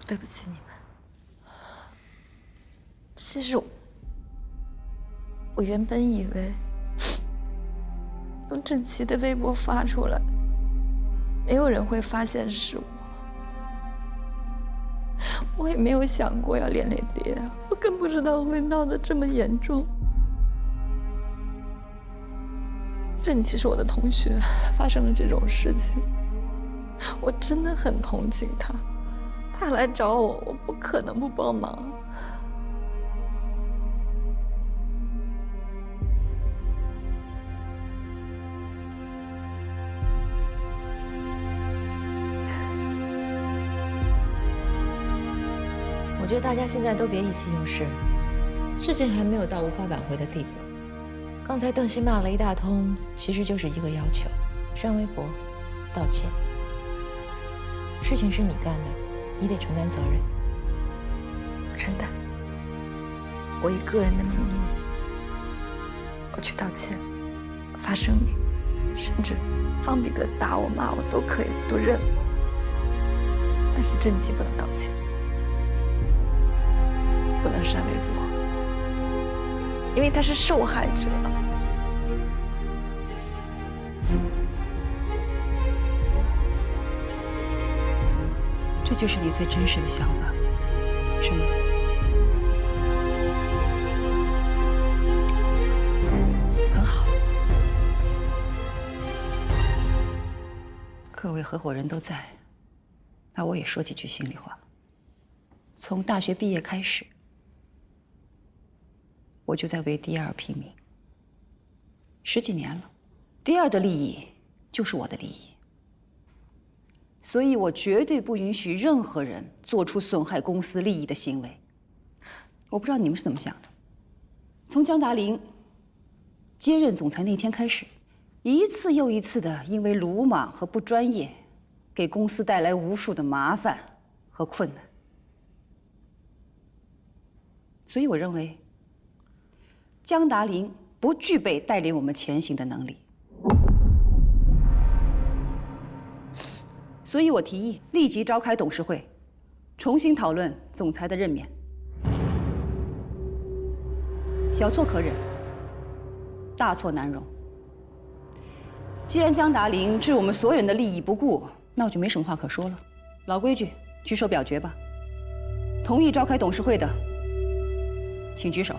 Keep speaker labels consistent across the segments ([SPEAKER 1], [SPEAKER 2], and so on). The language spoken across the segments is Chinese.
[SPEAKER 1] 对不起你们。其实我原本以为用郑琪的微博发出来，没有人会发现是我。我也没有想过要连累爹，我更不知道会闹得这么严重。郑琪是我的同学，发生了这种事情，我真的很同情他。他来找我，我不可能不帮忙。
[SPEAKER 2] 我觉得大家现在都别意气用事，事情还没有到无法挽回的地步。刚才邓曦骂了一大通，其实就是一个要求：删微博，道歉。事情是你干的，你得承担责任。
[SPEAKER 1] 我承担。我以个人的名义，我去道歉，发声明，甚至方彼得打我骂我都可以，我都认了。但是郑琪不能道歉，不能删微博，因为他是受害者。
[SPEAKER 3] 这就是你最真实的想法，是吗？很好。各位合伙人都在，那我也说几句心里话。从大学毕业开始，我就在为第二拼命，10几年了。第二的利益就是我的利益。所以我绝对不允许任何人做出损害公司利益的行为。我不知道你们是怎么想的。从江达林接任总裁那天开始，一次又一次的因为鲁莽和不专业，给公司带来无数的麻烦和困难。所以我认为，江达林不具备带领我们前行的能力。所以我提议立即召开董事会，重新讨论总裁的任免。小错可忍，大错难容。既然江达林置我们所有人的利益不顾，那我就没什么话可说了。老规矩，举手表决吧。同意召开董事会的，请举手。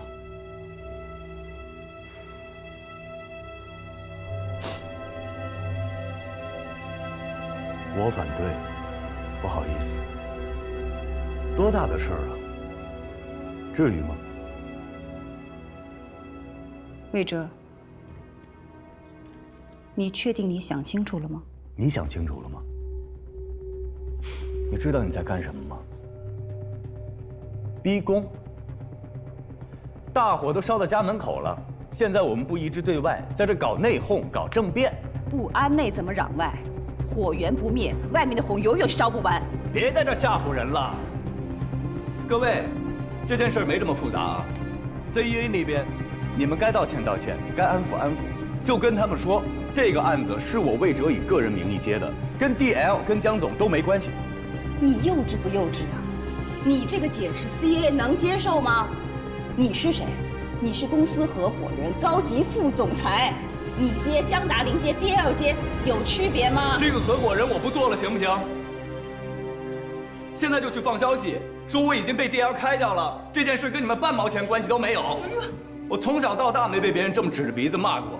[SPEAKER 4] 我反对，不好意思。多大的事儿啊？至于吗？
[SPEAKER 3] 魏哲，你确定你想清楚了吗？
[SPEAKER 4] 你想清楚了吗？你知道你在干什么吗？逼宫。大火都烧到家门口了，现在我们不一致对外，在这搞内讧、搞政变。
[SPEAKER 3] 不安内怎么攘外？火源不灭，外面的火永远烧不完。
[SPEAKER 4] 别在这吓唬人了。各位，这件事没这么复杂啊。CEA 那边，你们该道歉道歉，该安抚安抚，就跟他们说，这个案子是我魏哲以个人名义接的，跟 DL 跟江总都没关系。
[SPEAKER 3] 你幼稚不幼稚啊？你这个解释 CEA 能接受吗？你是谁？你是公司合伙人，高级副总裁。你接江达林接 DL 接有区别吗？
[SPEAKER 4] 这个合伙人我不做了，行不行？现在就去放消息，说我已经被 DL 开掉了，这件事跟你们半毛钱关系都没有。我从小到大没被别人这么指着鼻子骂过，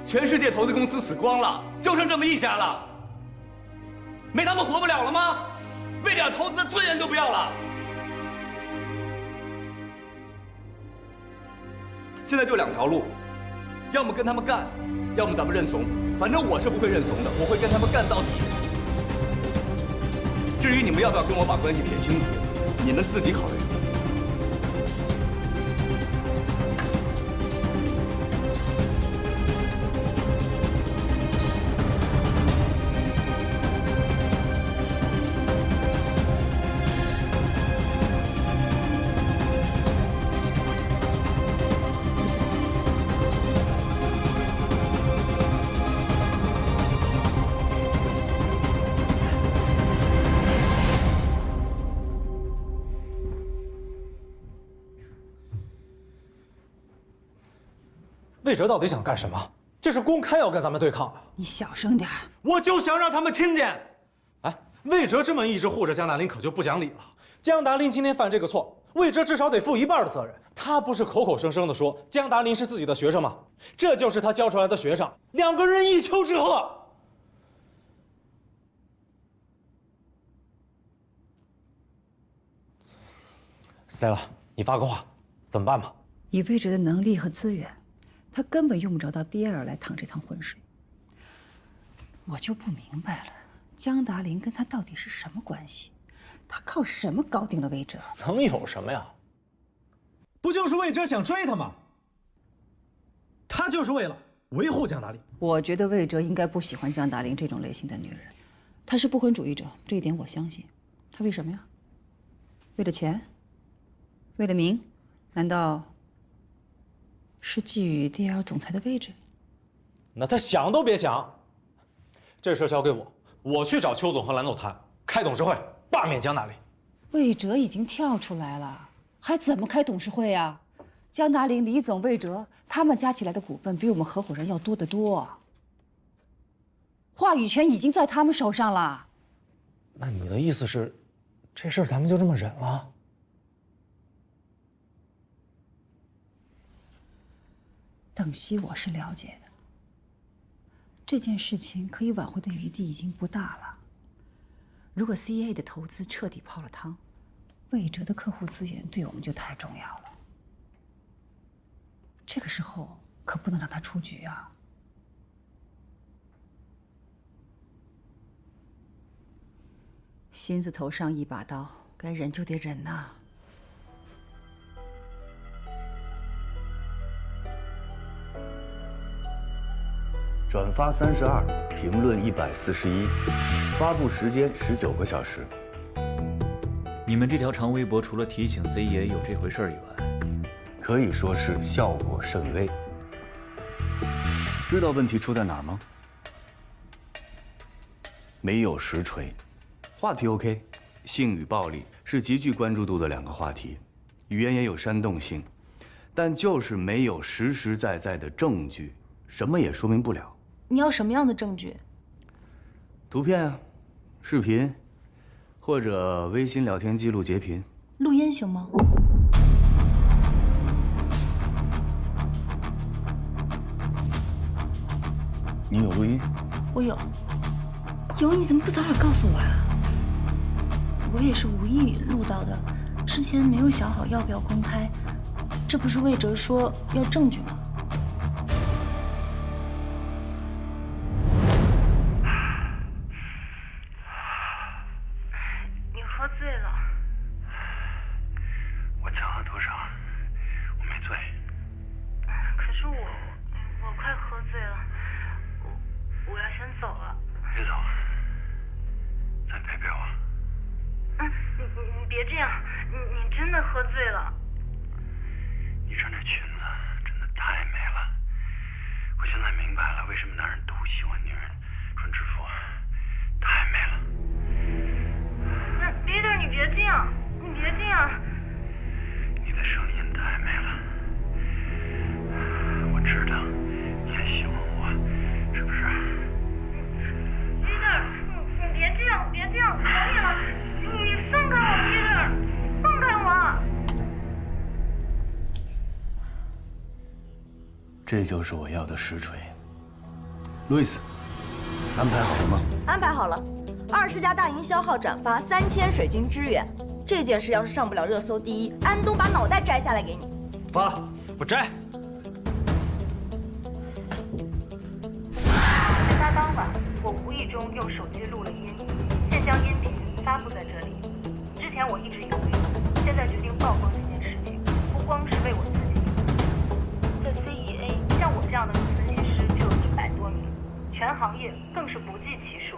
[SPEAKER 4] 全世界投资公司死光了，就剩这么一家了，没他们活不了了吗？为点投资尊严都不要了。现在就2条路，要么跟他们干，要么咱们认怂。反正我是不会认怂的，我会跟他们干到底。至于你们要不要跟我把关系撇清楚，你们自己考虑。
[SPEAKER 5] 魏哲到底想干什么？这是公开要跟咱们对抗啊！
[SPEAKER 3] 你小声点儿。
[SPEAKER 5] 我就想让他们听见。哎，魏哲这么一直护着江达林，可就不讲理了。江达林今天犯这个错，魏哲至少得负一半的责任。他不是口口声声的说江达林是自己的学生吗？这就是他教出来的学生，2个人一丘之貉。Stella， 你发个话，怎么办吧？
[SPEAKER 3] 以魏哲的能力和资源，他根本用不着到第二来趟这趟浑水。我就不明白了，江达林跟他到底是什么关系？他靠什么搞定了魏哲？
[SPEAKER 5] 能有什么呀？不就是魏哲想追他吗？他就是为了维护江达林。
[SPEAKER 3] 我觉得魏哲应该不喜欢江达林这种类型的女人，她是不婚主义者，这一点我相信。她为什么呀？为了钱？为了名？难道是觊觎 DL 总裁的位置？
[SPEAKER 5] 那他想都别想。这事交给我，我去找邱总和蓝总谈，开董事会，罢免江达林。
[SPEAKER 3] 魏哲已经跳出来了，还怎么开董事会啊？江达林、李总、魏哲，他们加起来的股份比我们合伙人要多得多，话语权已经在他们手上了。
[SPEAKER 5] 那你的意思是，这事儿咱们就这么忍了？
[SPEAKER 3] 邓曦我是了解的，这件事情可以挽回的余地已经不大了。如果 CA 的投资彻底泡了汤，魏哲的客户资源对我们就太重要了。这个时候可不能让他出局啊！心字头上一把刀，该忍就得忍呐。
[SPEAKER 6] 转发32，评论141，发布时间19个小时。
[SPEAKER 7] 你们这条长微博除了提醒 CEA 有这回事儿以外，
[SPEAKER 6] 可以说是效果甚微。知道问题出在哪儿吗？没有实锤，话题 OK， 性与暴力是极具关注度的2个话题，语言也有煽动性，但就是没有实实在在的证据，什么也说明不了。
[SPEAKER 8] 你要什么样的证据？
[SPEAKER 6] 图片啊，视频，或者微信聊天记录截屏。
[SPEAKER 8] 录音行吗？
[SPEAKER 6] 你有录音？
[SPEAKER 8] 我有。有你怎么不早点告诉我啊？我也是无意录到的，之前没有想好要不要公开。这不是魏哲说要证据吗？
[SPEAKER 9] 你喝醉了。我讲了多少？我没醉。
[SPEAKER 8] 可是我快喝醉了，我要先走了。
[SPEAKER 9] 别走，再陪陪我。
[SPEAKER 8] 你别这样，你真的喝醉了。
[SPEAKER 9] 你穿这裙子真的太美了，我现在明白了为什么男人都喜欢女人穿制服，太美了。
[SPEAKER 8] 那 Peter， 你别这样，你别这样。
[SPEAKER 9] 你的声音太美了，我知道你也喜欢我，是不是？
[SPEAKER 8] Peter， 你别这样，别这样，求你了，你放开我 ，Peter， 放开我。
[SPEAKER 6] 这就是我要的实锤。路易斯，安排好了吗？
[SPEAKER 10] 安排好了，20家大营销号转发3000水军支援。这件事要是上不了热搜第一，安东把脑袋摘下来给你。
[SPEAKER 5] 发，不摘。
[SPEAKER 8] 搭当晚，我无意中用手机录了音，现将音频发布在这里。之前我一直犹豫，现在决定曝光这件事情，不光是为我自己。在 CEA， 像我这样的女分析师就有100多名，全行业更是不计其数。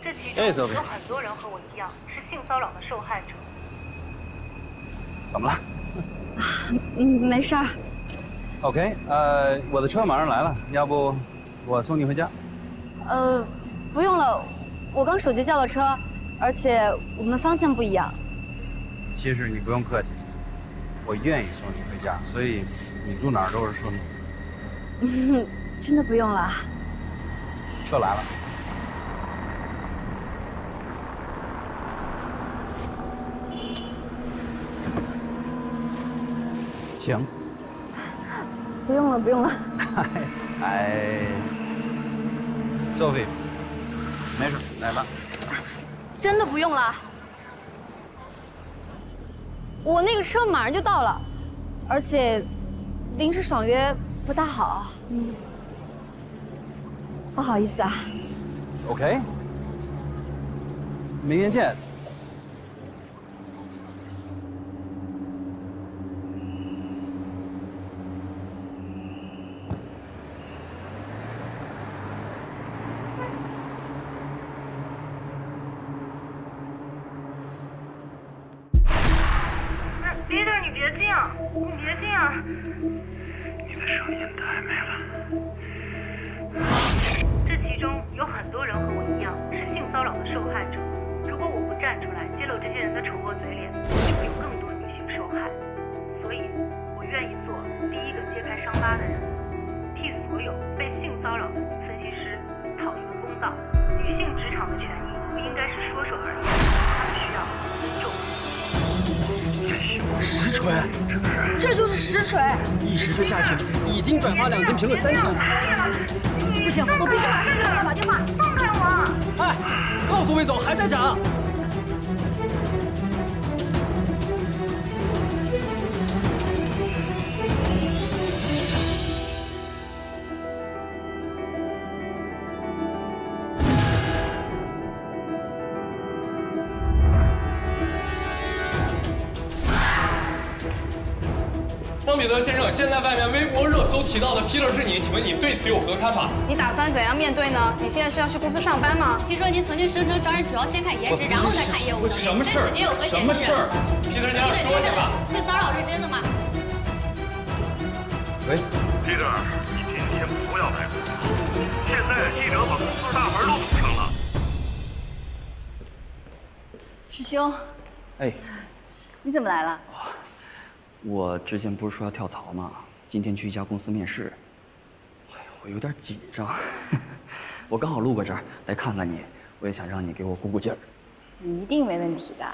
[SPEAKER 8] 这其中有很多人和我一样是性骚扰的受害者。
[SPEAKER 11] 怎么了？
[SPEAKER 8] 没事儿。
[SPEAKER 11] OK， 我的车马上来了，要不我送你回家？
[SPEAKER 8] 不用了，我刚手机叫了车，而且我们方向不一样。
[SPEAKER 11] 其实你不用客气，我愿意送你回家，所以你住哪儿都是顺路。
[SPEAKER 10] 真的不用了。
[SPEAKER 11] 车来了。行。
[SPEAKER 10] 不用了，不用了。
[SPEAKER 11] 哎，Sophie，没事，来吧。
[SPEAKER 10] 真的不用了。我那个车马上就到了，而且临时爽约不大好。不好意思啊。
[SPEAKER 11] OK， 明天见。
[SPEAKER 8] Peter， 你别这样，你别这样。
[SPEAKER 9] 你的声音太美了。
[SPEAKER 8] 这其中有很多人和我一样是性骚扰的受害者。如果我不站出来揭露这些人的丑恶嘴脸，就会有更多女性受害。所以，我愿意做第一个揭开伤疤的人，替所有被性骚扰的女分析师讨一个公道。女性职场的权益不应该是说说而已，她们需要尊重。
[SPEAKER 12] 实锤，
[SPEAKER 10] 这就是实锤！
[SPEAKER 12] 一实锤下去，已经转发2千评论3000了。
[SPEAKER 10] 不行，我必须马上给老大打电话。
[SPEAKER 8] 放开我！
[SPEAKER 12] 哎，告诉魏总还在涨。
[SPEAKER 13] 方彼得先生，现在外面微博热搜提到的 Peter 是你，请问你对此有何看法？
[SPEAKER 14] 你打算怎样面对呢？你现在是要去公司上班吗？
[SPEAKER 15] 听说您曾经声称招人主要先看颜值，然后再看业务能力，
[SPEAKER 13] 什么事儿？
[SPEAKER 15] 对此您有何解释？
[SPEAKER 13] 什么事儿 ？Peter 先生说一下吧。
[SPEAKER 15] 性骚扰是真的吗？
[SPEAKER 11] 喂
[SPEAKER 9] ，Peter， 你今天不要来公司，现在记者把公司的大门都堵上了。
[SPEAKER 10] 师兄，
[SPEAKER 11] 哎，
[SPEAKER 10] 你怎么来了？
[SPEAKER 11] 我之前不是说要跳槽吗？今天去一家公司面试，哎呦，我有点紧张。我刚好路过这儿来看看你，我也想让你给我鼓鼓劲儿。
[SPEAKER 10] 你一定没问题的。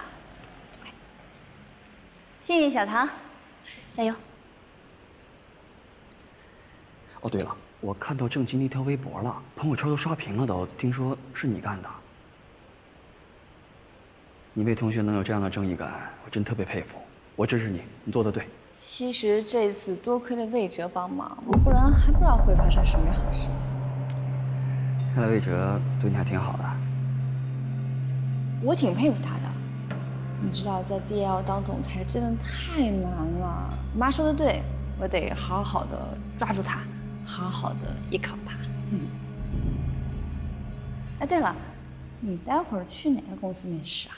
[SPEAKER 10] 幸运小唐，加油！
[SPEAKER 11] 哦，对了，我看到郑鑫那条微博了，朋友圈都刷屏了都，听说是你干的。你魏同学能有这样的正义感，我真特别佩服。我支持你，你做得对。
[SPEAKER 10] 其实这次多亏了魏哲帮忙，不然还不知道会发生什么好事情。
[SPEAKER 11] 看来魏哲对你还挺好的。
[SPEAKER 10] 我挺佩服他的。你知道，在 DL 当总裁真的太难了。我妈说的对，我得好好的抓住他，好好的依靠他。哎，对了，你待会儿去哪个公司面试啊？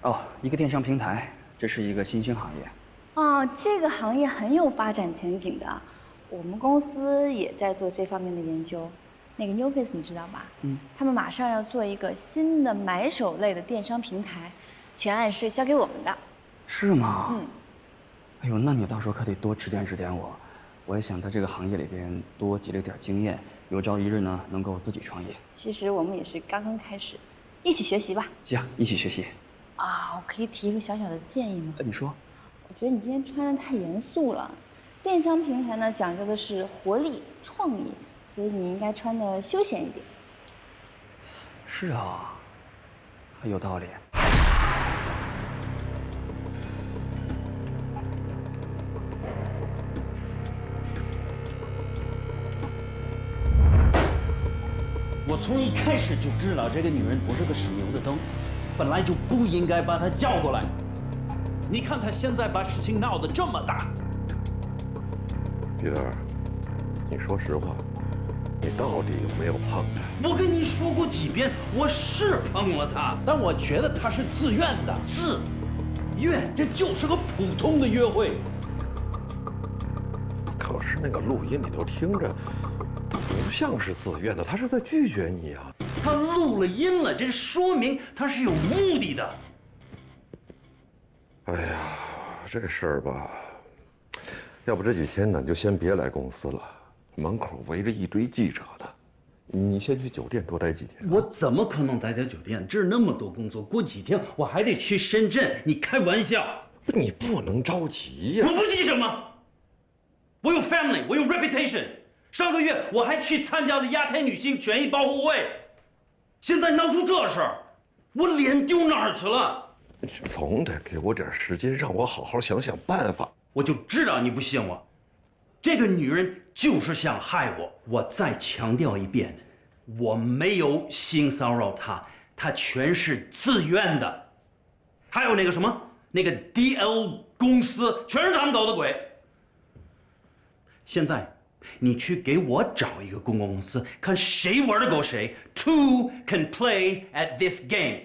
[SPEAKER 11] 哦，一个电商平台。这是一个新兴行业，
[SPEAKER 10] 哦，这个行业很有发展前景的，我们公司也在做这方面的研究。那个 NewFace 你知道吧？他们马上要做一个新的买手类的电商平台，全案是交给我们的。
[SPEAKER 11] 是吗？哎呦，那你到时候可得多指点指点我，我也想在这个行业里边多积累点经验，有朝一日呢能够自己创业。
[SPEAKER 10] 其实我们也是刚刚开始，一起学习吧。
[SPEAKER 11] 行，一起学习。
[SPEAKER 10] 啊，我可以提一个小小的建议吗？
[SPEAKER 11] 你说。
[SPEAKER 10] 我觉得你今天穿得太严肃了。电商平台呢，讲究的是活力、创意，所以你应该穿得休闲一点。
[SPEAKER 11] 是啊，有道理。
[SPEAKER 16] 我从一开始就知道这个女人不是个省油的灯。本来就不应该把他叫过来。你看他现在把事情闹得这么大。
[SPEAKER 17] 彼得，你说实话，你到底有没有碰他？
[SPEAKER 16] 我跟你说过几遍，我是碰了他，但我觉得他是自愿的。自愿，这就是个普通的约会。
[SPEAKER 17] 可是那个录音你都听着，不像是自愿的，他是在拒绝你啊。
[SPEAKER 16] 他录了音了，这说明他是有目的的。
[SPEAKER 17] 哎呀，这事儿吧，要不这几天呢，你就先别来公司了。门口围着一堆记者呢。你先去酒店多待几天。
[SPEAKER 16] 我怎么可能待在酒店？这儿那么多工作，过几天我还得去深圳。你开玩笑？
[SPEAKER 17] 你不能着急呀！
[SPEAKER 16] 我不急什么？我有 family， 我有 reputation。上个月我还去参加了亚太女性权益保护会，现在闹出这事儿，我脸丢哪儿去了？
[SPEAKER 17] 你总得给我点时间，让我好好想想办法。
[SPEAKER 16] 我就知道你不信我，这个女人就是想害我。我再强调一遍，我没有性骚扰她，她全是自愿的。还有那个什么，那个 DL 公司，全是他们搞的鬼。现在你去给我找一个公关公司，看谁玩得过谁。Two can play at this game。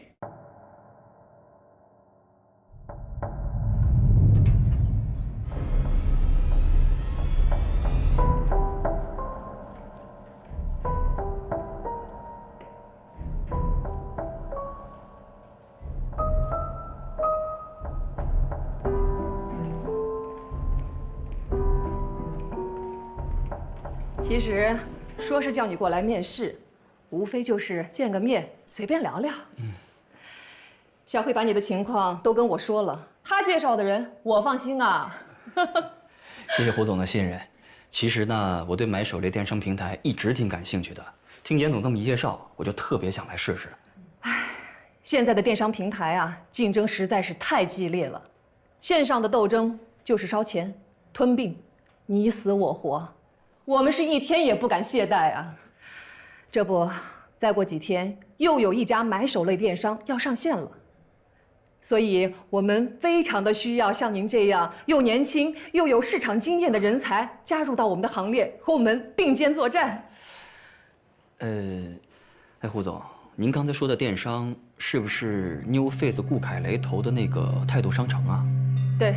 [SPEAKER 18] 其实说是叫你过来面试，无非就是见个面，随便聊聊。小慧把你的情况都跟我说了，她介绍的人我放心啊。
[SPEAKER 11] 谢谢胡总的信任。其实呢，我对买手类电商平台一直挺感兴趣的。听严总这么一介绍，我就特别想来试试。
[SPEAKER 18] 现在的电商平台啊，竞争实在是太激烈了，线上的斗争就是烧钱、吞并，你死我活。我们是一天也不敢懈怠啊！这不，再过几天又有一家买手类电商要上线了，所以我们非常的需要像您这样又年轻又有市场经验的人才加入到我们的行列，和我们并肩作战。
[SPEAKER 11] 胡总，您刚才说的电商是不是 New Face 顾凯雷投的那个态度商城啊？
[SPEAKER 18] 对，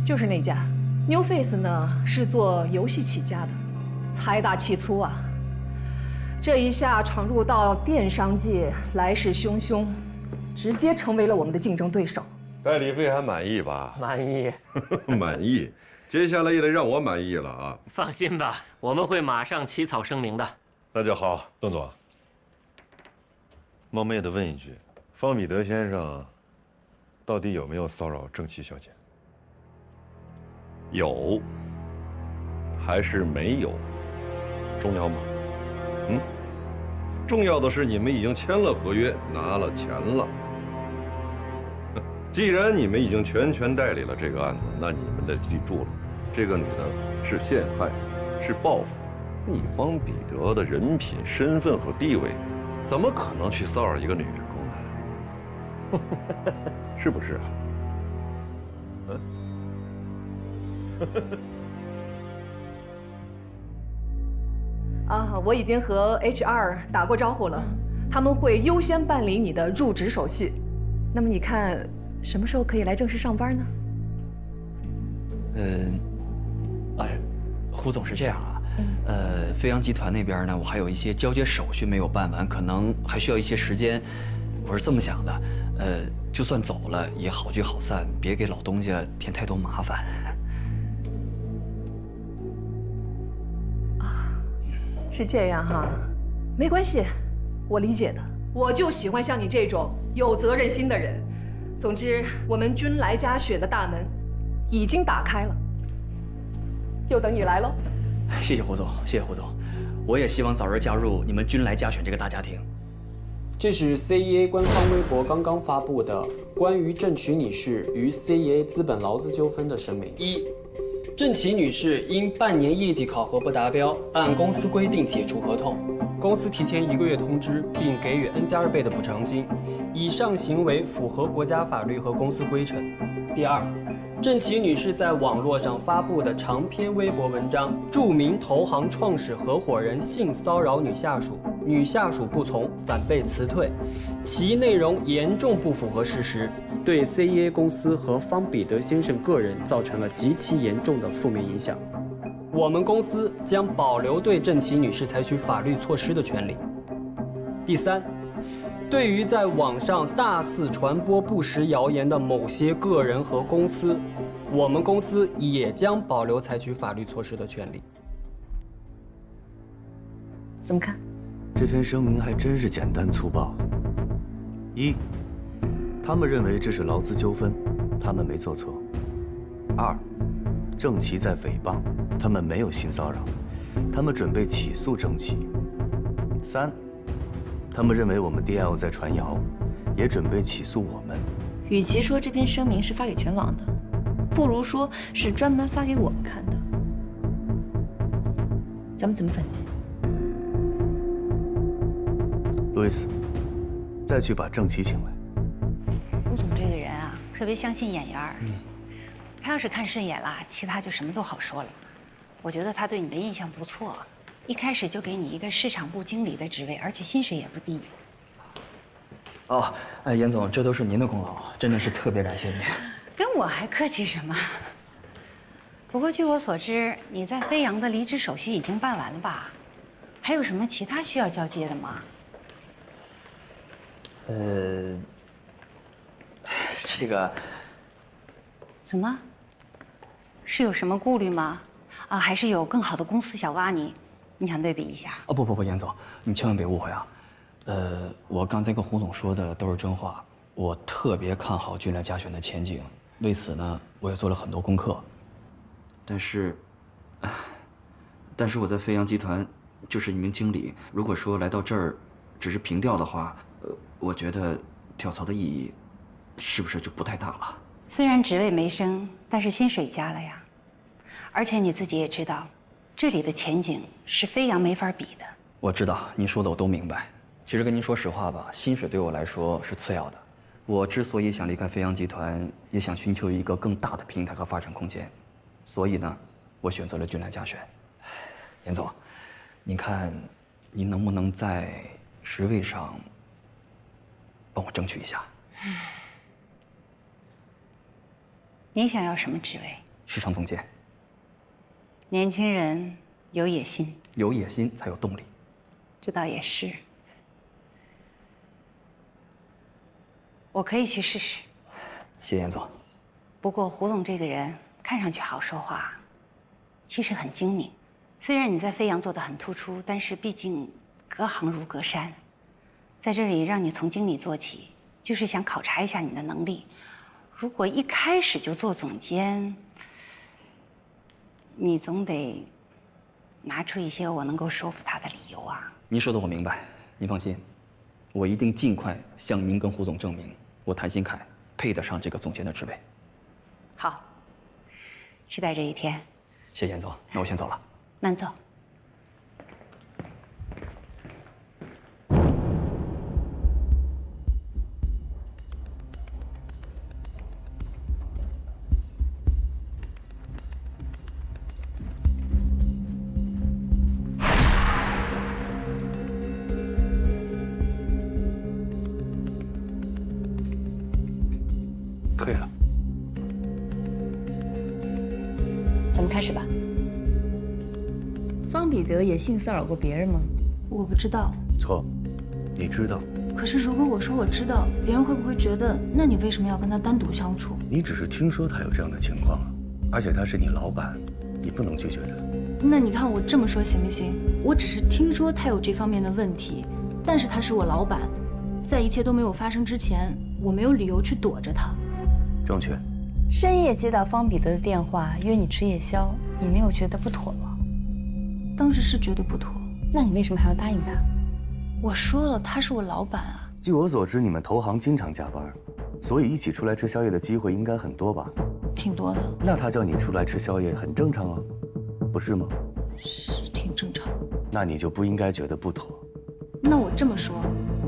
[SPEAKER 18] 就是那家。New Face 呢是做游戏起家的，财大气粗啊。这一下闯入到电商界，来势汹汹，直接成为了我们的竞争对手。
[SPEAKER 17] 代理费还满意吧？
[SPEAKER 12] 满意，
[SPEAKER 17] 满意。接下来也得让我满意了啊！
[SPEAKER 12] 放心吧，我们会马上起草声明的。
[SPEAKER 17] 那就好，邓总。冒昧的问一句，方彼得先生到底有没有骚扰郑琦小姐？
[SPEAKER 9] 有，还是没有，重要吗？重要的是你们已经签了合约，拿了钱了。既然你们已经全权代理了这个案子，那你们得记住了，这个女的是陷害，是报复。你方彼得的人品、身份和地位，怎么可能去骚扰一个女员工呢？是不是啊？
[SPEAKER 18] 我已经和 HR 打过招呼了，他们会优先办理你的入职手续。那么你看，什么时候可以来正式上班呢？
[SPEAKER 11] 胡总是这样啊，飞扬集团那边呢，我还有一些交接手续没有办完，可能还需要一些时间。我是这么想的，就算走了也好聚好散，别给老东家添太多麻烦。
[SPEAKER 18] 是这样哈，没关系，我理解的。我就喜欢像你这种有责任心的人。总之，我们君来家选的大门已经打开了，就等你来喽。
[SPEAKER 11] 谢谢胡总，谢谢胡总，我也希望早日加入你们君来家选这个大家庭。
[SPEAKER 19] 这是 CEA 官方微博刚刚发布的关于郑琦女士与 CEA 资本劳资纠纷的声明。郑琦女士因半年业绩考核不达标，按公司规定解除合同，公司提前1个月通知，并给予 N+2倍的补偿金。以上行为符合国家法律和公司规程。第二，郑琦女士在网络上发布的长篇微博文章，著名投行创始合伙人性骚扰女下属，女下属不从，反被辞退，其内容严重不符合事实，对 CEA 公司和方彼得先生个人造成了极其严重的负面影响。我们公司将保留对郑琦女士采取法律措施的权利。第三，对于在网上大肆传播不实谣言的某些个人和公司，我们公司也将保留采取法律措施的权利。
[SPEAKER 1] 怎么看？
[SPEAKER 6] 这篇声明还真是简单粗暴。一，他们认为这是劳资纠纷，他们没做错。二，郑琦在诽谤，他们没有性骚扰，他们准备起诉郑琦。三，他们认为我们 DL 在传谣，也准备起诉我们。
[SPEAKER 1] 与其说这篇声明是发给全网的，不如说是专门发给我们看的。咱们怎么分析？
[SPEAKER 6] 路易斯，再去把郑琦请来。
[SPEAKER 20] 吴总这个人啊，特别相信眼缘儿。他要是看顺眼了，其他就什么都好说了。我觉得他对你的印象不错，一开始就给你一个市场部经理的职位，而且薪水也不低。
[SPEAKER 11] 哦，哎，严总，这都是您的功劳，真的是特别感谢您。
[SPEAKER 20] 跟我还客气什么？不过据我所知，你在飞扬的离职手续已经办完了吧？还有什么其他需要交接的吗？
[SPEAKER 11] 这个
[SPEAKER 20] 怎么？是有什么顾虑吗？啊，还是有更好的公司想挖你？你想对比一下？
[SPEAKER 11] 哦，不，严总，你千万别误会啊。我刚才跟胡总说的都是真话。我特别看好俊来嘉选的前景，为此呢，我也做了很多功课。但是我在飞扬集团就是一名经理，如果说来到这儿只是凭调的话，我觉得跳槽的意义是不是就不太大了？
[SPEAKER 20] 虽然职位没升，但是薪水加了呀。而且你自己也知道，这里的前景是飞扬没法比的。
[SPEAKER 11] 我知道，您说的我都明白。其实跟您说实话吧，薪水对我来说是次要的。我之所以想离开飞扬集团，也想寻求一个更大的平台和发展空间，所以呢，我选择了俊来嘉选。严总，您看，您能不能在职位上帮我争取一下？
[SPEAKER 20] 你想要什么职位？
[SPEAKER 11] 市场总监。
[SPEAKER 20] 年轻人有野心，
[SPEAKER 11] 有野心才有动力。
[SPEAKER 20] 这倒也是。我可以去试试。
[SPEAKER 11] 谢严总。
[SPEAKER 20] 不过胡总这个人看上去好说话，其实很精明。虽然你在飞扬做得很突出，但是毕竟隔行如隔山。在这里让你从经理做起，就是想考察一下你的能力。如果一开始就做总监，你总得拿出一些我能够说服他的理由啊。
[SPEAKER 11] 您说的我明白，您放心，我一定尽快向您跟胡总证明，我谭鑫凯配得上这个总监的职位。
[SPEAKER 20] 好，期待这一天。
[SPEAKER 11] 谢严总，那我先走了。
[SPEAKER 20] 慢走。
[SPEAKER 6] 可以了。
[SPEAKER 1] 咱们开始吧。方彼得也性骚扰过别人吗？
[SPEAKER 21] 我不知道。
[SPEAKER 6] 错，你知道。
[SPEAKER 21] 可是如果我说我知道，别人会不会觉得，那你为什么要跟他单独相处？
[SPEAKER 6] 你只是听说他有这样的情况，而且他是你老板，你不能拒绝他。
[SPEAKER 21] 那你看我这么说行不行？我只是听说他有这方面的问题，但是他是我老板，在一切都没有发生之前，我没有理由去躲着他。
[SPEAKER 6] 正确。
[SPEAKER 1] 深夜接到方彼得的电话，约你吃夜宵，你没有觉得不妥吗？
[SPEAKER 21] 当时是觉得不妥。
[SPEAKER 1] 那你为什么还要答应他？
[SPEAKER 21] 我说了，他是我老板啊。
[SPEAKER 6] 据我所知，你们投行经常加班，所以一起出来吃宵夜的机会应该很多吧？
[SPEAKER 21] 挺多的。
[SPEAKER 6] 那他叫你出来吃宵夜很正常啊，不是吗？
[SPEAKER 21] 是挺正常的。
[SPEAKER 6] 那你就不应该觉得不妥。
[SPEAKER 21] 那我这么说，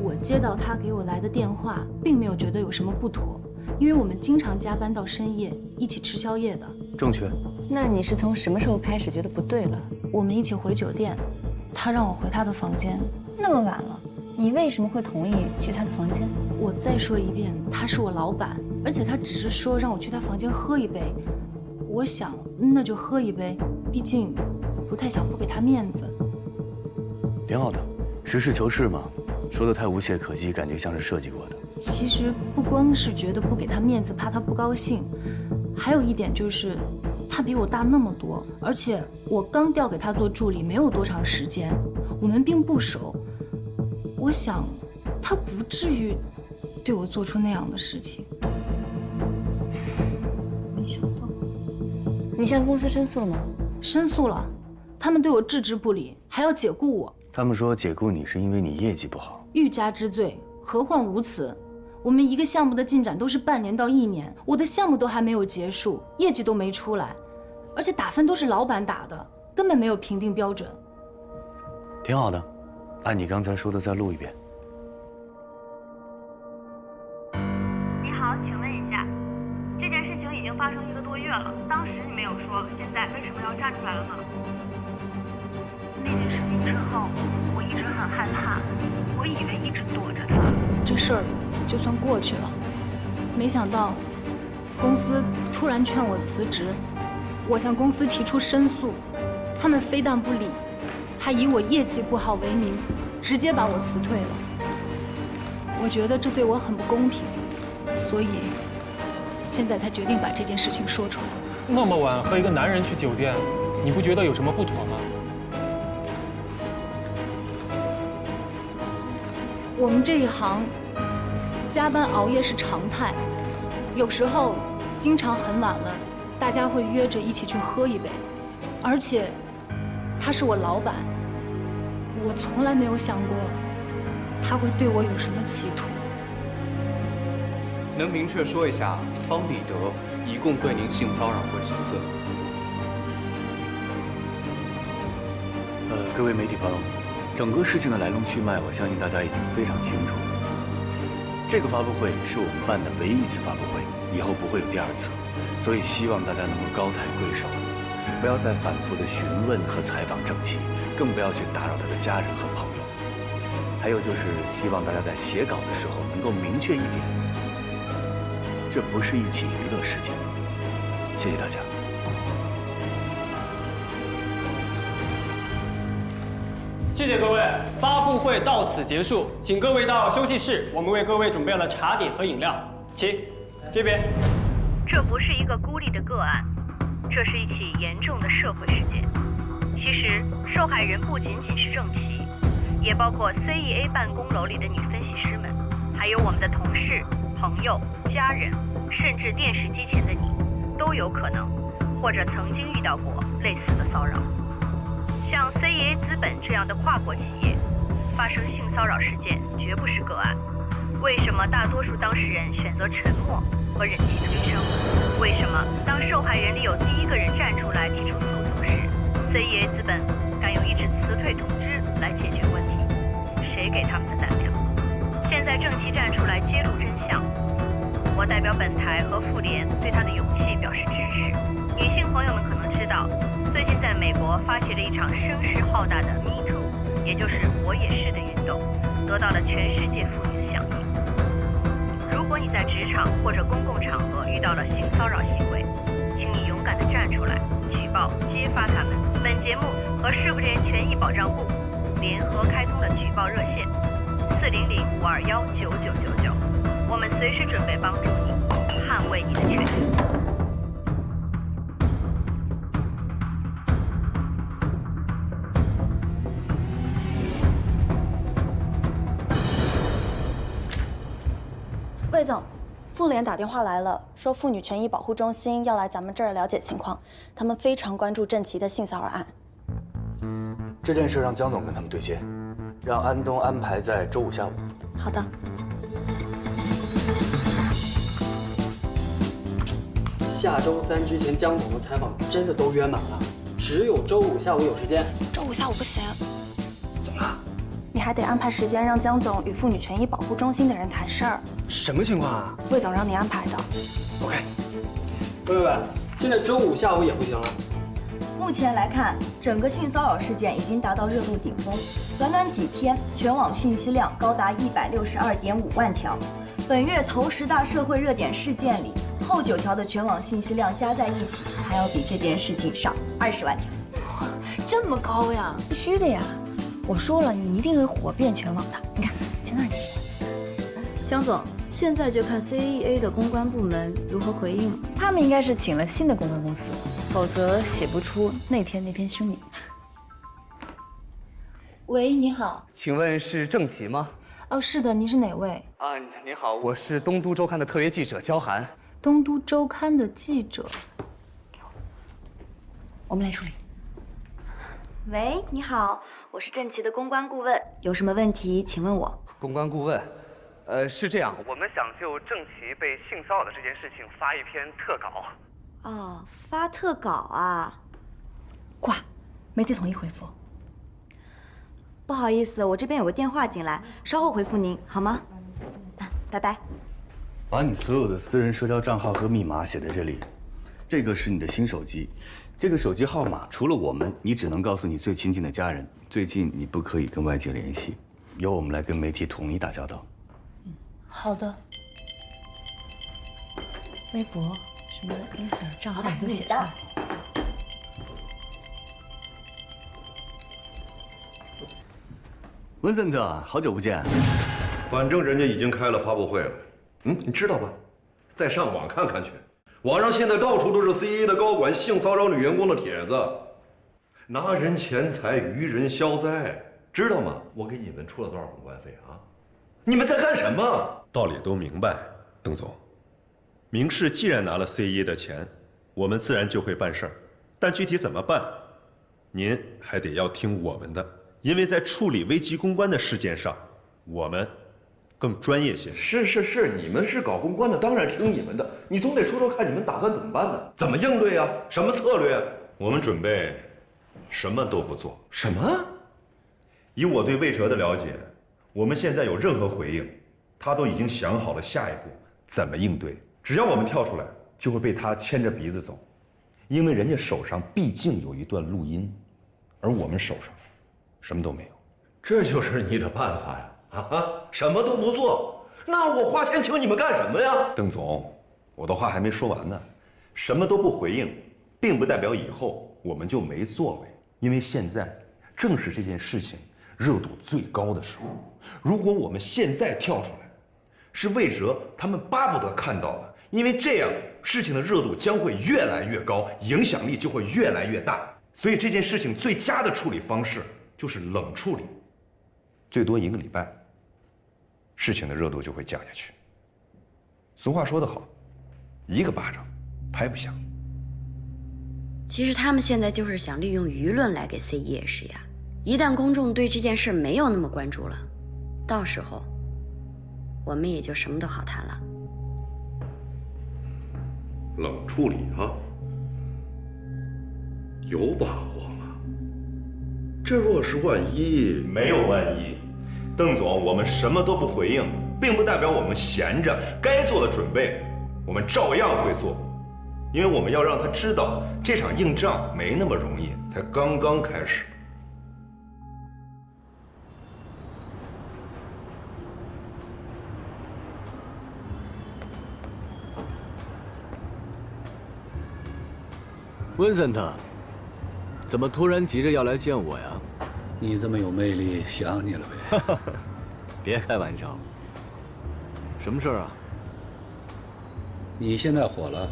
[SPEAKER 21] 我接到他给我来的电话，并没有觉得有什么不妥，因为我们经常加班到深夜，一起吃宵夜的。
[SPEAKER 6] 正确。
[SPEAKER 1] 那你是从什么时候开始觉得不对了？
[SPEAKER 21] 我们一起回酒店，他让我回他的房间。
[SPEAKER 1] 那么晚了，你为什么会同意去他的房间？
[SPEAKER 21] 我再说一遍，他是我老板，而且他只是说让我去他房间喝一杯。我想，那就喝一杯，毕竟不太想不给他面子。
[SPEAKER 6] 挺好的，实事求是嘛。说的太无懈可击，感觉像是设计过的。
[SPEAKER 21] 其实不光是觉得不给他面子，怕他不高兴，还有一点就是，他比我大那么多，而且我刚调给他做助理没有多长时间，我们并不熟。我想，他不至于对我做出那样的事情。
[SPEAKER 1] 没想到，你向公司申诉了吗？
[SPEAKER 21] 申诉了，他们对我置之不理，还要解雇我。
[SPEAKER 6] 他们说解雇你是因为你业绩不好。
[SPEAKER 21] 欲加之罪，何患无辞？我们一个项目的进展都是半年到1年，我的项目都还没有结束，业绩都没出来，而且打分都是老板打的，根本没有评定标准。
[SPEAKER 6] 挺好的，按你刚才说的再录一遍。
[SPEAKER 8] 你好，请问一下，这件事情已经发生1个多月了，当时你没有说，现在为什么要站出来了呢？那件事情之后，我一直很害怕，我以为一直躲着他。
[SPEAKER 21] 这事儿就算过去了，没想到公司突然劝我辞职，我向公司提出申诉，他们非但不理，还以我业绩不好为名，直接把我辞退了。我觉得这对我很不公平，所以现在才决定把这件事情说出来。
[SPEAKER 12] 那么晚和一个男人去酒店，你不觉得有什么不妥吗？
[SPEAKER 21] 我们这一行加班熬夜是常态，有时候经常很晚了，大家会约着一起去喝一杯，而且他是我老板，我从来没有想过他会对我有什么企图。
[SPEAKER 2] 能明确说一下方彼得一共对您性骚扰过几次？
[SPEAKER 6] 各位媒体朋友，整个事情的来龙去脉，我相信大家已经非常清楚。这个发布会是我们办的唯一一次发布会，以后不会有第2次，所以希望大家能够高抬贵手，不要再反复的询问和采访郑琦，更不要去打扰他的家人和朋友。还有就是希望大家在写稿的时候能够明确一点，这不是一起娱乐事件。谢谢大家。
[SPEAKER 19] 谢谢各位，发布会到此结束，请各位到休息室，我们为各位准备了茶点和饮料，请这边。
[SPEAKER 8] 这不是一个孤立的个案，这是一起严重的社会事件。其实，受害人不仅仅是郑琦，也包括 CEA 办公楼里的女分析师们，还有我们的同事、朋友、家人，甚至电视机前的你，都有可能或者曾经遇到过类似的骚扰。像 CEA 资本这样的跨国企业，发生性骚扰事件绝不是个案。为什么大多数当事人选择沉默和忍气吞声？为什么当受害人里有第一个人站出来提出诉讼时， CEA 资本敢用一纸辞退通知来解决问题？谁给他们的胆量？现在郑琦站出来揭露真相，我代表本台和妇联对他的勇气表示支持。女性朋友们可能知道，最近在美国发起了一场声势浩大的 Me Too， 也就是我也是的运动，得到了全世界妇女的响应。如果你在职场或者公共场合遇到了性骚扰行为，请你勇敢地站出来，举报揭发他们。本节目和市妇联权益保障部联合开通了举报热线400-521-9999，我们随时准备帮助你，捍卫你的权利。
[SPEAKER 22] 魏总，妇联打电话来了，说妇女权益保护中心要来咱们这儿了解情况，他们非常关注郑琦的性骚扰案。
[SPEAKER 6] 这件事让江总跟他们对接，让安东安排在周5下午。
[SPEAKER 22] 好的。
[SPEAKER 19] 下周3之前江总的采访真的都约满了，只有周5下午有时间。
[SPEAKER 22] 周5下午不行。怎么了？你还得安排时间让江总与妇女权益保护中心的人谈事儿。
[SPEAKER 19] 什么情况啊？
[SPEAKER 22] 魏总让你安排的。
[SPEAKER 19] OK。喂，现在周5下午也不行了。
[SPEAKER 23] 目前来看，整个性骚扰事件已经达到热度顶峰，短短几天，全网信息量高达162.5万条。本月头10大社会热点事件里，后9条的全网信息量加在一起，还要比这件事情少20万条。
[SPEAKER 21] 这么高呀？
[SPEAKER 1] 必须的呀！我说了，你一定会火遍全网的。你看，先让你写。
[SPEAKER 23] 江总，现在就看 CEA 的公关部门如何回应了。
[SPEAKER 1] 他们应该是请了新的公关公司，否则写不出那天那篇声明。
[SPEAKER 21] 喂，你好。
[SPEAKER 11] 请问是郑琦吗？
[SPEAKER 21] 哦，是的，您是哪位？
[SPEAKER 11] 啊，您好，我是东都周刊的特约记者焦涵。
[SPEAKER 21] 东都周刊的记者。
[SPEAKER 20] 我们来处理。
[SPEAKER 22] 喂，你好，我是郑琦的公关顾问，有什么问题请问我。
[SPEAKER 11] 公关顾问，是这样，我们想就郑琦被性骚扰的这件事情发一篇特稿。
[SPEAKER 22] 哦，发特稿啊。
[SPEAKER 10] 挂，媒体统一回复。
[SPEAKER 22] 不好意思，我这边有个电话进来，稍后回复您好吗？拜拜。
[SPEAKER 6] 把你所有的私人社交账号和密码写在这里。这个是你的新手机，这个手机号码除了我们，你只能告诉你最亲近的家人。最近你不可以跟外界联系，由我们来跟媒体统一打交道。
[SPEAKER 21] 好的。
[SPEAKER 10] 微博什么 Insta 账号你都写出来。
[SPEAKER 6] 文森特，好久不见。
[SPEAKER 17] 反正人家已经开了发布会了，你知道吧？再上网看看去，网上现在到处都是 CAA 的高管性骚扰女员工的帖子，拿人钱财与人消灾，知道吗？我给你们出了多少公关费啊？你们在干什么？
[SPEAKER 3] 道理都明白，邓总。明世既然拿了 CAA 的钱，我们自然就会办事儿，但具体怎么办，您还得要听我们的。因为在处理危机公关的事件上，我们更专业些。
[SPEAKER 17] 是，你们是搞公关的，当然听你们的。你总得说说看，你们打算怎么办呢？怎么应对呀？什么策略？
[SPEAKER 3] 我们准备什么都不做。
[SPEAKER 17] 什么？
[SPEAKER 3] 以我对魏哲的了解，我们现在有任何回应，他都已经想好了下一步怎么应对。只要我们跳出来，就会被他牵着鼻子走，因为人家手上毕竟有一段录音，而我们手上什么都没有。
[SPEAKER 17] 这就是你的办法呀？什么都不做，那我花钱请你们干什么呀？
[SPEAKER 3] 邓总，我的话还没说完呢。什么都不回应，并不代表以后我们就没作为，因为现在正是这件事情热度最高的时候。如果我们现在跳出来，是魏哲他们巴不得看到的，因为这样事情的热度将会越来越高，影响力就会越来越大。所以这件事情最佳的处理方式就是冷处理，最多1个礼拜，事情的热度就会降下去。俗话说得好，1个巴掌拍不响。
[SPEAKER 20] 其实他们现在就是想利用舆论来给 CAA 施压，一旦公众对这件事没有那么关注了，到时候我们也就什么都好谈了。
[SPEAKER 17] 冷处理啊？有把握吗？这若是万一……
[SPEAKER 3] 没有万一，邓总，我们什么都不回应，并不代表我们闲着，该做的准备我们照样会做，因为我们要让他知道这场硬仗没那么容易，才刚刚开始。
[SPEAKER 4] 温森特，怎么突然急着要来见我呀？
[SPEAKER 7] 你这么有魅力，想你了呗。
[SPEAKER 4] 别开玩笑。什么事儿啊？
[SPEAKER 7] 你现在火了。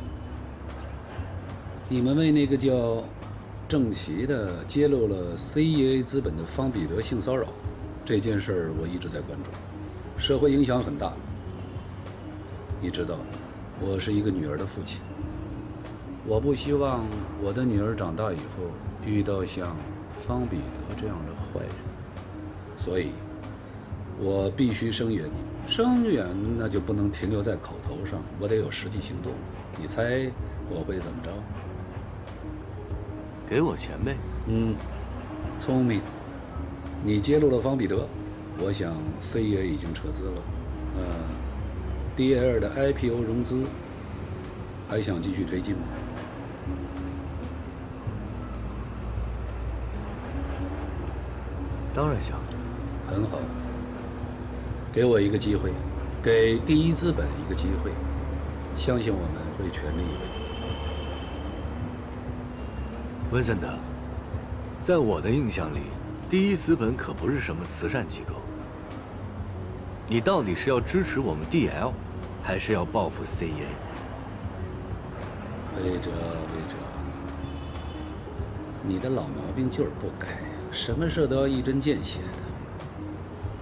[SPEAKER 7] 你们为那个叫郑琦的揭露了 CAA 资本的方彼得性骚扰这件事儿，我一直在关注，社会影响很大。你知道，我是一个女儿的父亲。我不希望我的女儿长大以后遇到像方彼得这样的坏人，所以，我必须声援你。声援那就不能停留在口头上，我得有实际行动。你猜我会怎么着？
[SPEAKER 4] 给我钱呗。
[SPEAKER 7] 聪明。你揭露了方彼得，我想 CAA 已经撤资了。DL 的 IPO 融资还想继续推进吗？
[SPEAKER 4] 当然想。
[SPEAKER 7] 很好，给我一个机会，给第一资本一个机会，相信我们会全力以赴。
[SPEAKER 4] 温森特，在我的印象里，第一资本可不是什么慈善机构。你到底是要支持我们 DL， 还是要报复 CAA？
[SPEAKER 7] 魏哲，你的老毛病就是不改，什么事都要一针见血的，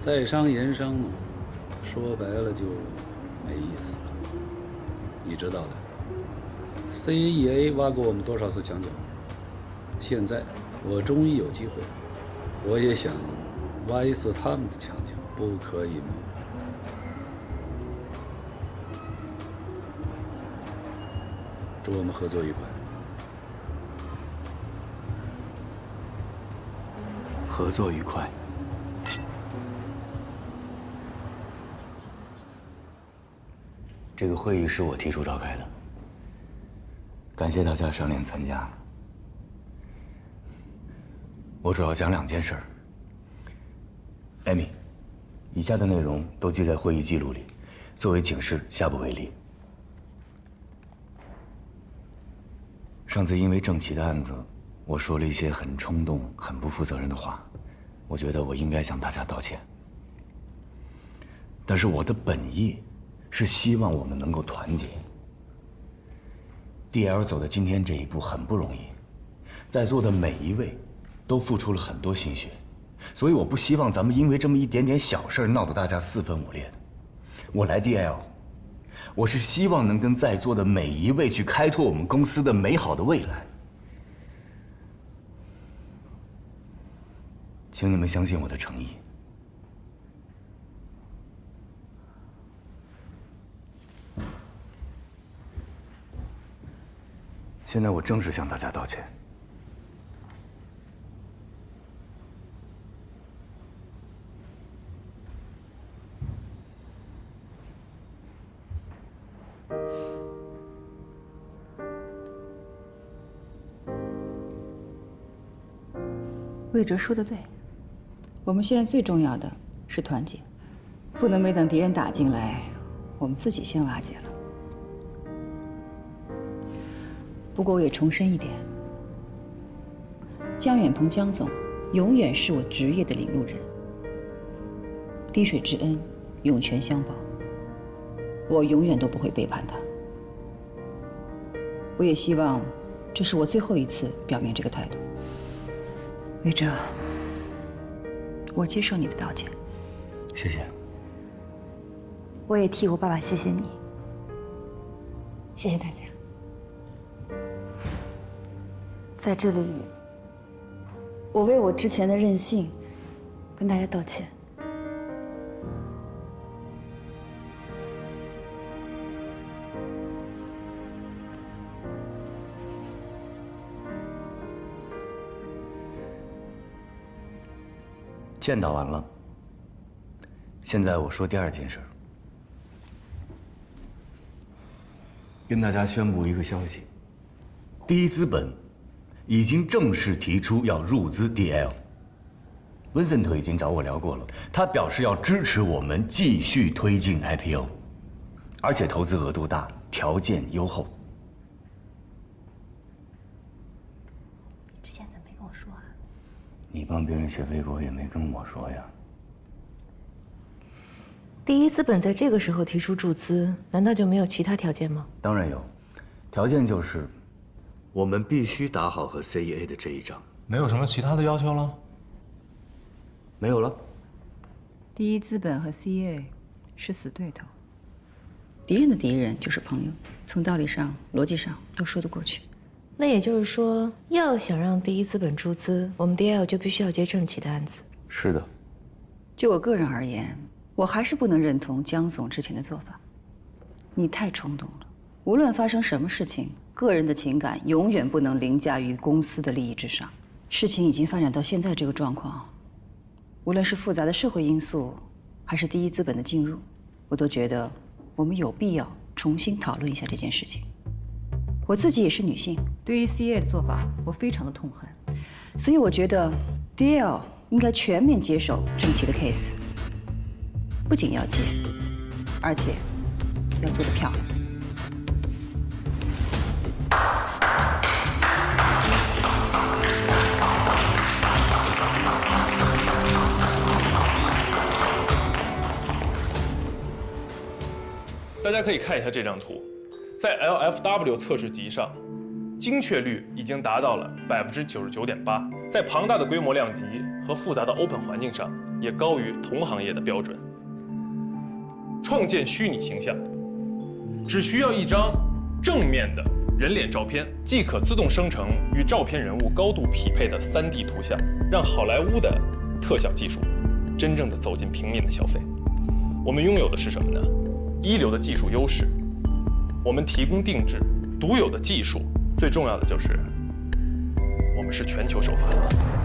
[SPEAKER 7] 在商言商嘛，说白了就没意思了。你知道的 ，CEA 挖过我们多少次墙角，现在我终于有机会了，我也想挖一次他们的墙角，不可以吗？祝我们合作愉快。
[SPEAKER 6] 合作愉快。这个会议是我提出召开的，感谢大家赏脸参加。我主要讲2件事。艾米，以下的内容都记在会议记录里，作为警示，下不为例。上次因为郑琦的案子，我说了一些很冲动、很不负责任的话，我觉得我应该向大家道歉。但是我的本意是希望我们能够团结。DL 走到今天这一步很不容易，在座的每一位都付出了很多心血，所以我不希望咱们因为这么一点点小事闹得大家4分5裂的。我来 DL， 我是希望能跟在座的每一位去开拓我们公司的美好的未来。请你们相信我的诚意。现在我正式向大家道歉。
[SPEAKER 5] 魏哲说的对，我们现在最重要的是团结，不能没等敌人打进来，我们自己先瓦解了。不过我也重申一点，江远鹏江总永远是我职业的领路人，滴水之恩，涌泉相报，我永远都不会背叛他。我也希望这是我最后一次表明这个态度。魏哲，我接受你的道歉。
[SPEAKER 6] 谢谢。
[SPEAKER 1] 我也替我爸爸谢谢你，谢谢大家。在这里，我为我之前的任性跟大家道歉。
[SPEAKER 6] 建导完了，现在我说第2件事，跟大家宣布一个消息：第一资本已经正式提出要入资 DL。温森特已经找我聊过了，他表示要支持我们继续推进 IPO， 而且投资额度大，条件优厚。
[SPEAKER 20] 之前怎么没跟我说啊？
[SPEAKER 6] 你帮别人写微博也没跟我说呀。
[SPEAKER 13] 第一资本在这个时候提出注资，难道就没有其他条件吗？
[SPEAKER 6] 当然有，条件就是我们必须打好和 CEA 的这一仗。
[SPEAKER 14] 没有什么其他的要求了？
[SPEAKER 6] 没有了。
[SPEAKER 5] 第一资本和 CEA 是死对头，敌人的敌人就是朋友，从道理上、逻辑上都说得过去。
[SPEAKER 13] 那也就是说，要想让第一资本注资，我们 DL 就必须要接郑琦的案子。
[SPEAKER 6] 是的。
[SPEAKER 5] 就我个人而言，我还是不能认同江总之前的做法。你太冲动了，无论发生什么事情，个人的情感永远不能凌驾于公司的利益之上。事情已经发展到现在这个状况，无论是复杂的社会因素，还是第一资本的进入，我都觉得我们有必要重新讨论一下这件事情。我自己也是女性，对于 CA 的做法，我非常的痛恨，所以我觉得 DL 应该全面接手郑琦的 case， 不仅要接，而且要做得漂亮。
[SPEAKER 14] 大家可以看一下这张图，在 LFW 测试集上，精确率已经达到了99.8%，在庞大的规模量级和复杂的 Open 环境上，也高于同行业的标准。创建虚拟形象，只需要一张正面的人脸照片，即可自动生成与照片人物高度匹配的3D 图像，让好莱坞的特效技术真正的走进平民的消费。我们拥有的是什么呢？一流的技术优势，我们提供定制独有的技术，最重要的就是我们是全球首发。